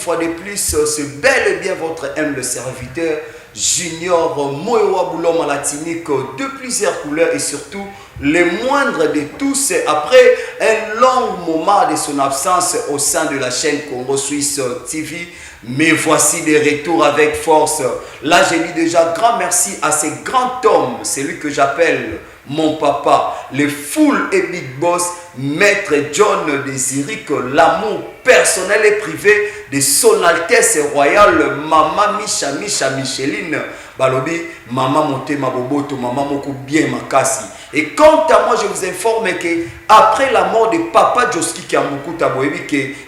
fois de plus, c'est bel et bien votre humble serviteur Junior Moewa Boulom Latinique de plusieurs couleurs et surtout les moindres de tous après un long moment de son absence au sein de la chaîne Congo Suisse TV. Mais voici des retours avec force. Là, j'ai dit déjà grand merci à ce grand homme, c'est lui que j'appelle mon papa, le full et big boss, Maître John Désiré, que l'amour personnel et privé de son Altesse Royale, Maman Micha Micheline, Balobi, Maman Montema Boboto, Maman Moko bien Makasi. Et quant à moi, je vous informe que après la mort de Papa Joski Kiamukuta Boebi,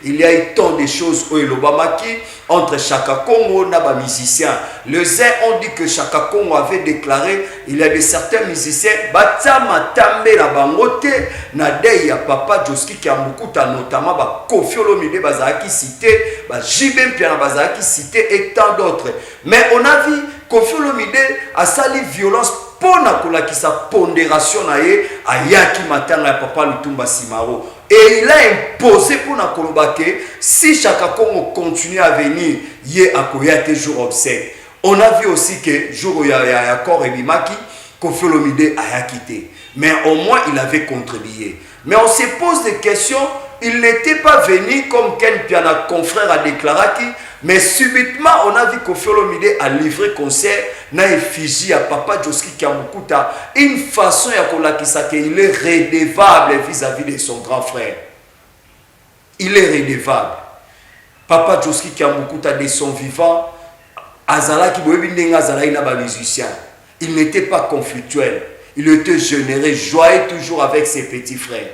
il y a eu tant de choses au Elobamaki entre Chaka Kongo et les musiciens. Les uns ont dit que Chaka Kongo avait déclaré il y a de certains musiciens Batama Tambe la Bangote Nadeya Papa Joski Kiamukuta, notamment Kofi Olomide Bazaki cité, Jibem Piana Bazaki cité et tant d'autres. Mais on a vu Kofi Olomide a sali violence pour la sa pondération à Yaki Matanga Papa Lutumba Simaro. Et il a imposé pour Nakolobake, si Chaka Kongo continue à venir, yé a koyate jour obsèque. On a vu aussi que jour où il y a accord et Bimaki, Kofi Olomide a quitté. Mais au moins il avait contribué. Mais on se pose des questions, il n'était pas venu comme Ken Piana confrère a déclaré, mais subitement on a vu Kofi Olomide a livré concert na effigie à Papa Joski Kiamukuta, une façon ya kolakisa que il est redevable vis-à-vis de son grand frère. Il est redevable. Papa Joski Kiamukuta de son vivant, azalaki boyebi ndenga azalaki na ba musicien. Il n'était pas conflictuel. Il était généreux, joyeux toujours avec ses petits frères.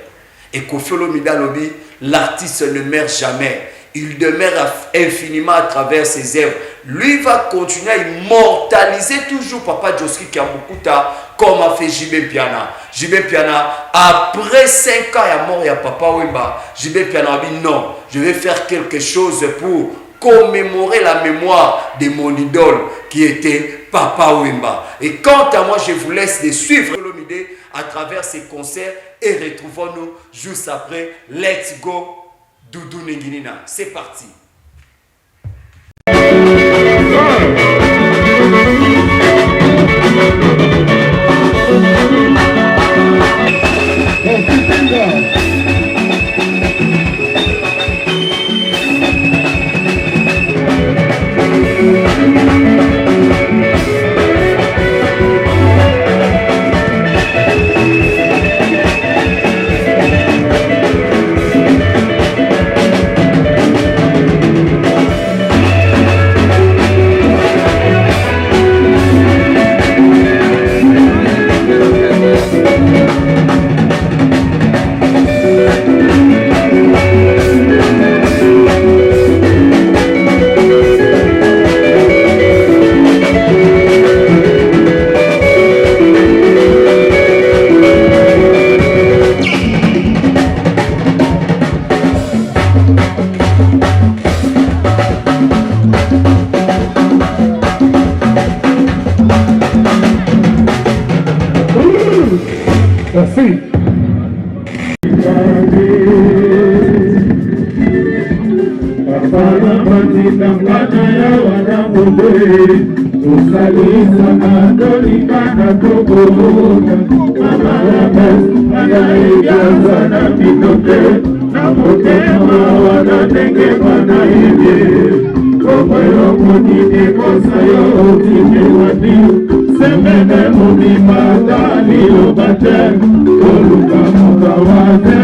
Et Kofi Olomide Lobi, l'artiste ne meurt jamais. Il demeure infiniment à travers ses œuvres. Lui va continuer à immortaliser toujours Papa Joski Kiamukuta comme a fait Jibem Piana. Jibem Piana, après 5 ans, il y a mort, il y a Papa Wemba. Jibem Piana a dit non, je vais faire quelque chose pour commémorer la mémoire de mon idole qui était Papa Wemba. Et quant à moi, je vous laisse de suivre Olomide à travers ses concerts et retrouvons-nous juste après. Let's go! Doudou Nenginina, c'est parti. Merci. Semene mumi matali obate, oluka mukawate,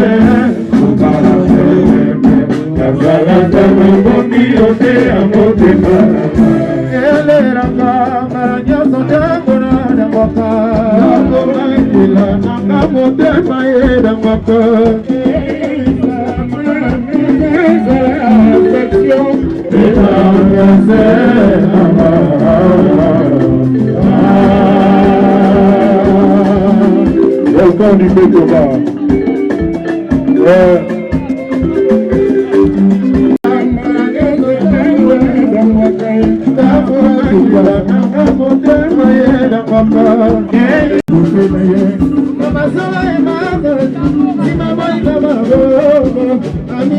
mukara semene, kazala tama bondi ote amote marama. Ele ranga maranya sote gona na waka, nagoma ila nanga mote maye na waka. Welcome to Beethoven. Ami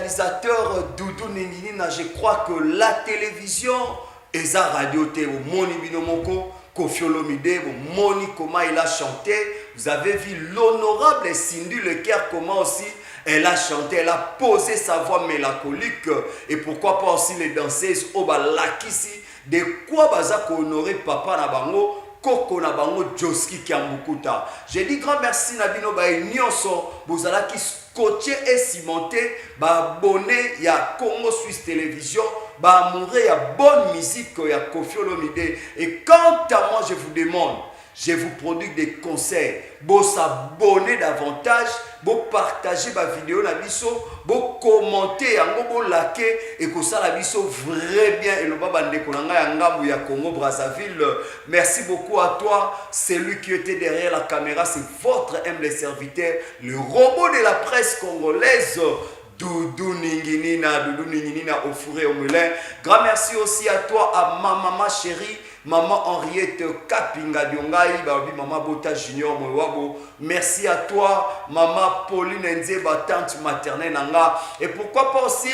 réalisateur Doudou Ninginina, je crois que la télévision et sa radio té Moni Binomoko, Koffi Olomide, Moni comment il a chanté. Vous avez vu l'honorable Cindy Leclerc comment aussi elle a chanté, elle a posé sa voix mélancolique. Et pourquoi pas aussi les danseuses Oba Lakisi, de quoi baza honorer papa na bango. Koko na bango Joski Kiambukuta. J'ai dit grand merci Nabino Bae Nyonso, Bozala qui scotché et cimenté, ba abonné ya Congo Suisse Télévision, ba amouré ya bonne musique ya Koffi Olomide. Et quant à moi, je vous demande, je vous produis des conseils, vous s'abonner davantage, vous partager ma vidéo na biso, vous commenter, vous liker et que ça la biso vrai bien et le baba ndeko na nga ya ngambu ya Congo Brazzaville. Merci beaucoup à toi, celui qui était derrière la caméra, c'est votre humble serviteur, le robot de la presse congolaise. Doudou Ninginina au fourré au moulin. Grand merci aussi à toi, à ma maman chérie, maman Henriette Kapinga Diongai, maman Bota Junior Mwabo. Merci à toi, maman Pauline Nzeba, tante maternelle Nanga. Et pourquoi pas aussi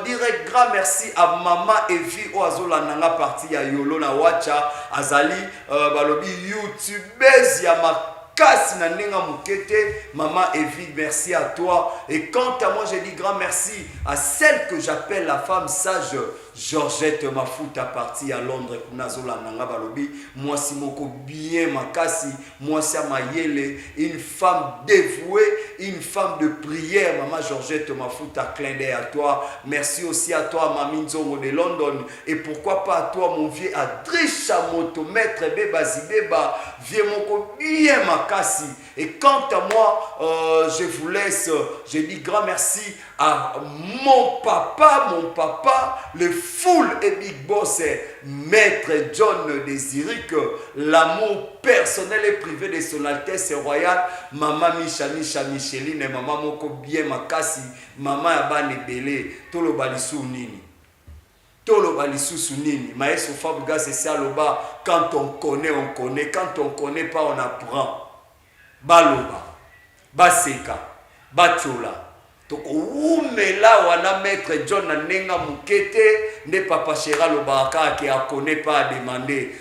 dire grand merci à maman Evi Oazola Nanga parti à Yolo na Wacha Azali, balobi YouTubeuse Yama. Kasi na nenga mukete, maman Evie, merci à toi. Et quant à moi, je dis grand merci à celle que j'appelle la femme sage, Georgette Mafuta, partie à Londres, Kunazola Nanga Balobi. Moi, si moko bien makasi, moi, c'est Mayele, une femme dévouée, une femme de prière, maman Georgette Mafuta, clin d'œil à toi. Merci aussi à toi, Mami Nzongo de London. Et pourquoi pas à toi, mon vieux Adrisha Moto, maître Beba Zibeba, vieux moko bien makasi. Et quant à moi, je vous laisse, je dis grand merci à mon papa, le full et big boss, maître John Désiric, l'amour personnel et privé de son Altesse royale, maman Micha Micheline, maman Moko bien makasi, maman Abane Belé, Tolo Balisou Nini. Tolo Balisou Nini, Maestro Fabouga, c'est ça le bas, quand on connaît, quand on connaît pas, on apprend. Baloba, Baseka, Bachola. Donc, là, on a maître John Nenga Mukete, ne papa Chéra le Baraka qui a connaît pas à demander.